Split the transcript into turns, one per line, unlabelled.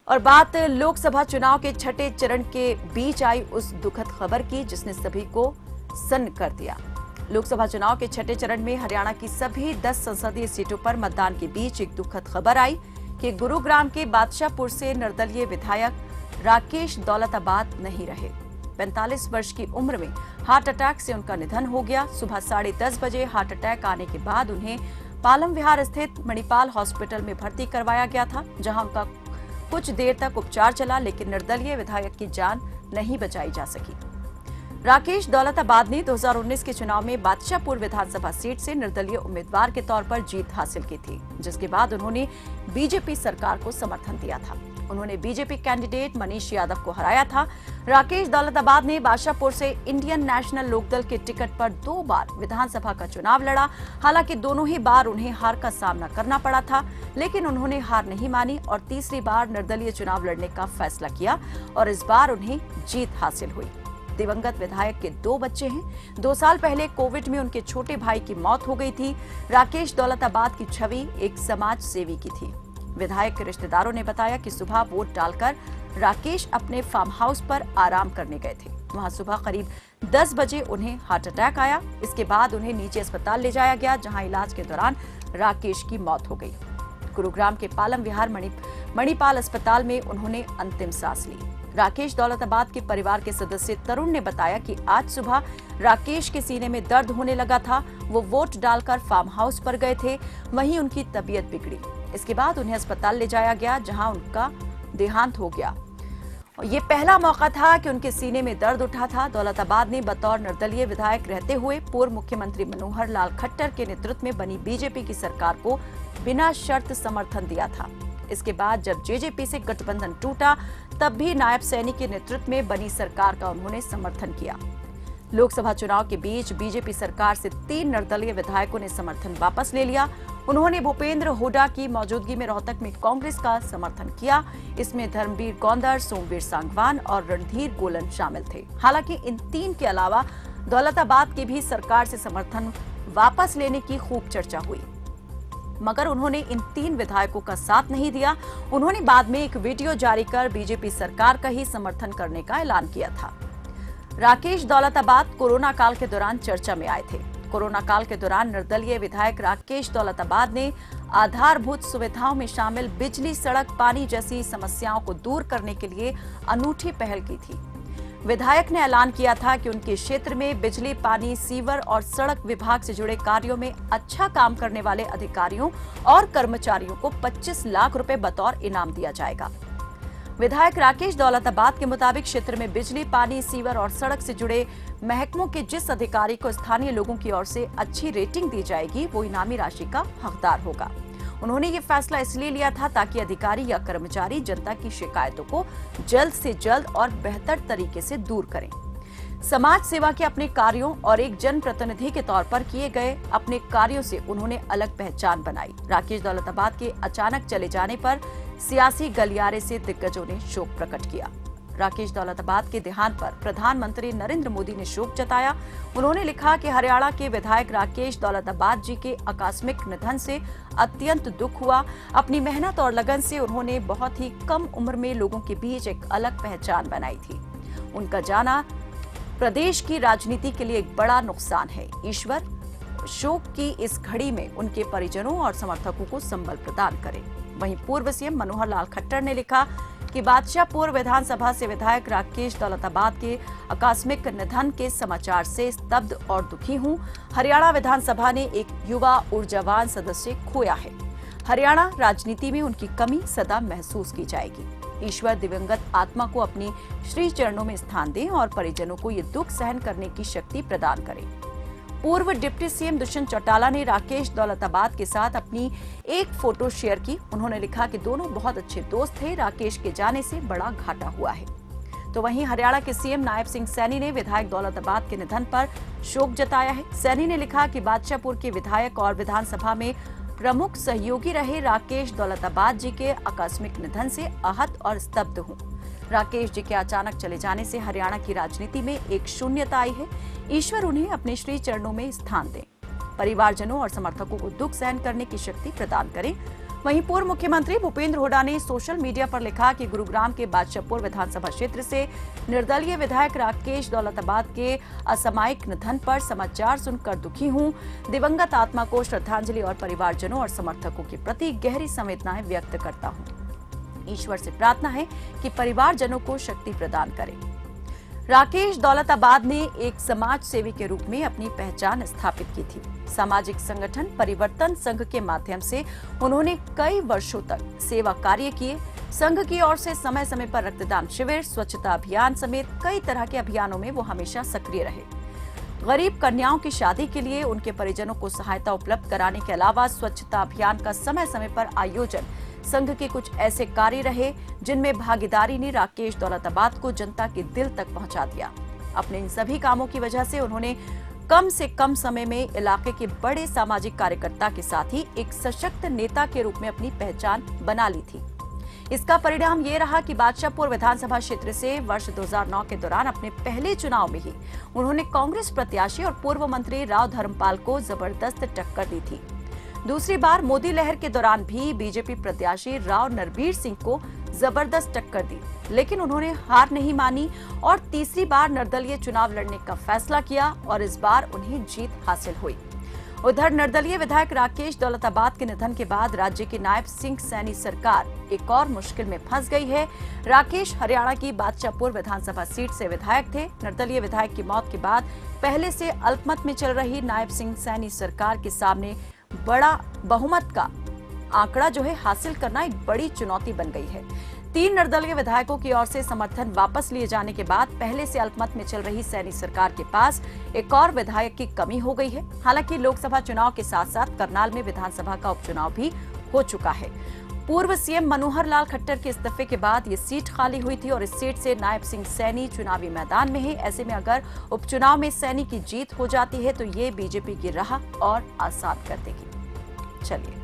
और बात लोकसभा चुनाव के छठे चरण के बीच आई उस दुखद खबर की जिसने सभी को सन्न कर दिया। लोकसभा चुनाव के छठे चरण में हरियाणा की सभी 10 संसदीय सीटों पर मतदान के बीच एक दुखद खबर आई कि गुरुग्राम के बादशाहपुर से निर्दलीय विधायक राकेश दौलताबाद नहीं रहे। 45 वर्ष की उम्र में हार्ट अटैक से उनका निधन हो गया। सुबह 10:30 बजे हार्ट अटैक आने के बाद उन्हें पालम विहार स्थित मणिपाल हॉस्पिटल में भर्ती करवाया गया था, जहां उनका कुछ देर तक उपचार चला, लेकिन निर्दलीय विधायक की जान नहीं बचाई जा सकी। राकेश दौलताबाद ने 2019 के चुनाव में बादशाहपुर विधानसभा सीट से निर्दलीय उम्मीदवार के तौर पर जीत हासिल की थी, जिसके बाद उन्होंने बीजेपी सरकार को समर्थन दिया था। उन्होंने बीजेपी कैंडिडेट मनीष यादव को हराया था। राकेश दौलताबाद ने बादशाहपुर से इंडियन नेशनल लोकदल के टिकट पर 2 बार विधानसभा का चुनाव लड़ा। हालांकि दोनों ही बार उन्हें हार का सामना करना पड़ा था, लेकिन उन्होंने हार नहीं मानी और तीसरी बार निर्दलीय चुनाव लड़ने का फैसला किया और इस बार उन्हें जीत हासिल हुई। दिवंगत विधायक के 2 बच्चे हैं। 2 साल पहले कोविड में उनके छोटे भाई की मौत हो गई थी। राकेश दौलताबाद की छवि एक समाज सेवी की थी। विधायक के रिश्तेदारों ने बताया कि सुबह वोट डालकर राकेश अपने फार्म हाउस पर आराम करने गए थे। वहां सुबह करीब 10 बजे उन्हें हार्ट अटैक आया। इसके बाद उन्हें निजी अस्पताल ले जाया गया, जहां इलाज के दौरान राकेश की मौत हो गई। गुरुग्राम के पालम विहार मणिपाल अस्पताल में उन्होंने अंतिम सांस ली। राकेश दौलताबाद के परिवार के सदस्य तरुण ने बताया कि आज सुबह राकेश के सीने में दर्द होने लगा था। वो वोट डालकर फार्म हाउस पर गए थे, वहीं उनकी तबीयत बिगड़ी। इसके बाद उन्हें अस्पताल ले जाया गया, जहां उनका देहांत हो गया। ये पहला मौका था कि उनके सीने में दर्द उठा था। दौलताबाद ने बतौर निर्दलीय विधायक रहते हुए पूर्व मुख्यमंत्री मनोहर लाल खट्टर के नेतृत्व में बनी बीजेपी की सरकार को बिना शर्त समर्थन दिया था। इसके बाद जब जेजेपी से गठबंधन टूटा, तब भी नायब सैनी के नेतृत्व में बनी सरकार का उन्होंने समर्थन किया। लोकसभा चुनाव के बीच बीजेपी सरकार से 3 निर्दलीय विधायकों ने समर्थन वापस ले लिया। उन्होंने भूपेंद्र हुड्डा की मौजूदगी में रोहतक में कांग्रेस का समर्थन किया। इसमें धर्मवीर कौंदर, सोमवीर सांगवान और रणधीर गोलन शामिल थे। हालांकि इन 3 के अलावा दौलताबाद की भी सरकार से समर्थन वापस लेने की खूब चर्चा हुई, मगर उन्होंने इन 3 विधायकों का साथ नहीं दिया। उन्होंने बाद में एक वीडियो जारी कर बीजेपी सरकार का ही समर्थन करने का ऐलान किया था। राकेश दौलताबाद कोरोना काल के दौरान चर्चा में आए थे। कोरोना काल के दौरान निर्दलीय विधायक राकेश दौलताबाद ने आधारभूत सुविधाओं में शामिल बिजली, सड़क, पानी जैसी समस्याओं को दूर करने के लिए अनूठी पहल की थी। विधायक ने ऐलान किया था कि उनके क्षेत्र में बिजली, पानी, सीवर और सड़क विभाग से जुड़े कार्यों में अच्छा काम करने वाले अधिकारियों और कर्मचारियों को 25 लाख रुपए बतौर इनाम दिया जाएगा। विधायक राकेश दौलताबाद के मुताबिक क्षेत्र में बिजली, पानी, सीवर और सड़क से जुड़े महकमों के जिस अधिकारी को स्थानीय लोगों की ओर से अच्छी रेटिंग दी जाएगी, वो इनामी राशि का हकदार होगा। उन्होंने ये फैसला इसलिए लिया था ताकि अधिकारी या कर्मचारी जनता की शिकायतों को जल्द से जल्द और बेहतर तरीके से दूर करें। समाज सेवा के अपने कार्यों और एक जनप्रतिनिधि के तौर पर किए गए अपने कार्यों से उन्होंने अलग पहचान बनाई। राकेश दौलताबाद के अचानक चले जाने पर सियासी गलियारे से दिग्गजों ने शोक प्रकट किया। राकेश दौलताबाद के देहांत पर प्रधानमंत्री नरेंद्र मोदी ने शोक जताया। उन्होंने लिखा कि हरियाणा के विधायक राकेश दौलताबाद जी के आकस्मिक निधन से अत्यंत दुख हुआ। अपनी मेहनत और लगन से उन्होंने बहुत ही कम उम्र में लोगों के बीच एक अलग पहचान बनाई थी। उनका जाना प्रदेश की राजनीति के लिए एक बड़ा नुकसान है। ईश्वर शोक की इस घड़ी में उनके परिजनों और समर्थकों को संबल प्रदान करे। वहीं पूर्व सीएम मनोहर लाल खट्टर ने लिखा कि बादशाहपुर विधानसभा से विधायक राकेश दौलताबाद के आकस्मिक निधन के समाचार से स्तब्ध और दुखी हूं। हरियाणा विधानसभा ने एक युवा ऊर्जावान सदस्य खोया है। हरियाणा राजनीति में उनकी कमी सदा महसूस की जाएगी। ईश्वर दिवंगत आत्मा को अपनी श्री चरणों में स्थान दें और परिजनों को ये दुख सहन करने की शक्ति प्रदान करें। पूर्व डिप्टी सीएम दुष्यंत चौटाला ने राकेश दौलताबाद के साथ अपनी एक फोटो शेयर की। उन्होंने लिखा कि दोनों बहुत अच्छे दोस्त थे। राकेश के जाने से बड़ा घाटा हुआ है। तो वहीं हरियाणा के सीएम नायब सिंह सैनी ने विधायक दौलताबाद के निधन पर शोक जताया है। सैनी ने लिखा कि बादशाहपुर के विधायक और विधानसभा में प्रमुख सहयोगी रहे राकेश दौलताबाद जी के आकस्मिक निधन से आहत और स्तब्ध हूं। राकेश जी के अचानक चले जाने से हरियाणा की राजनीति में एक शून्यता आई है। ईश्वर उन्हें अपने श्री चरणों में स्थान दें। परिवारजनों और समर्थकों को दुख सहन करने की शक्ति प्रदान करें। वहीं पूर्व मुख्यमंत्री भूपेंद्र हुड्डा ने सोशल मीडिया पर लिखा कि गुरुग्राम के बादशाहपुर विधानसभा क्षेत्र से निर्दलीय विधायक राकेश दौलताबाद के असामयिक निधन पर समाचार सुनकर दुखी हूं। दिवंगत आत्मा को श्रद्धांजलि और परिवारजनों और समर्थकों के प्रति गहरी संवेदनाएं व्यक्त करता हूं। ईश्वर से प्रार्थना है कि परिवारजनों को शक्ति प्रदान करे। राकेश दौलताबाद ने एक समाज सेवी के रूप में अपनी पहचान स्थापित की थी। सामाजिक संगठन परिवर्तन संघ के माध्यम से उन्होंने कई वर्षों तक सेवा कार्य किए। संघ की ओर से समय समय पर रक्तदान शिविर, स्वच्छता अभियान समेत कई तरह के अभियानों में वो हमेशा सक्रिय रहे। गरीब कन्याओं की शादी के लिए उनके परिजनों को सहायता उपलब्ध कराने के अलावा स्वच्छता अभियान का समय समय पर आयोजन संघ के कुछ ऐसे कार्य रहे जिनमें भागीदारी ने राकेश दौलताबाद को जनता के दिल तक पहुंचा दिया। अपने इन सभी कामों की वजह से उन्होंने कम से कम समय में इलाके के बड़े सामाजिक कार्यकर्ता के साथ ही एक सशक्त नेता के रूप में अपनी पहचान बना ली थी। इसका परिणाम ये रहा कि बादशाहपुर विधानसभा क्षेत्र से वर्ष 2009 के दौरान अपने पहले चुनाव में ही उन्होंने कांग्रेस प्रत्याशी और पूर्व मंत्री राव धर्मपाल को जबरदस्त टक्कर दी थी। दूसरी बार मोदी लहर के दौरान भी बीजेपी प्रत्याशी राव नरबीर सिंह को जबरदस्त टक्कर दी, लेकिन उन्होंने हार नहीं मानी और तीसरी बार निर्दलीय चुनाव लड़ने का फैसला किया और इस बार उन्हें जीत हासिल हुई। उधर निर्दलीय विधायक राकेश दौलताबाद के निधन के बाद राज्य की नायब सिंह सैनी सरकार एक और मुश्किल में फंस गई है। राकेश हरियाणा की बादशाहपुर विधानसभा सीट से विधायक थे। निर्दलीय विधायक की मौत के बाद पहले से अल्पमत में चल रही नायब सिंह सैनी सरकार के सामने बड़ा बहुमत का आंकड़ा जो है हासिल करना एक बड़ी चुनौती बन गई है। 3 निर्दलीय विधायकों की ओर से समर्थन वापस लिए जाने के बाद पहले से अल्पमत में चल रही सैनी सरकार के पास एक और विधायक की कमी हो गई है। हालांकि लोकसभा चुनाव के साथ साथ करनाल में विधानसभा का उपचुनाव भी हो चुका है। पूर्व सीएम मनोहर लाल खट्टर के इस्तीफे के बाद ये सीट खाली हुई थी और इस सीट से नायब सिंह सैनी चुनावी मैदान में है। ऐसे में अगर उपचुनाव में सैनी की जीत हो जाती है तो ये बीजेपी की राह और आसान कर देगी। चलिए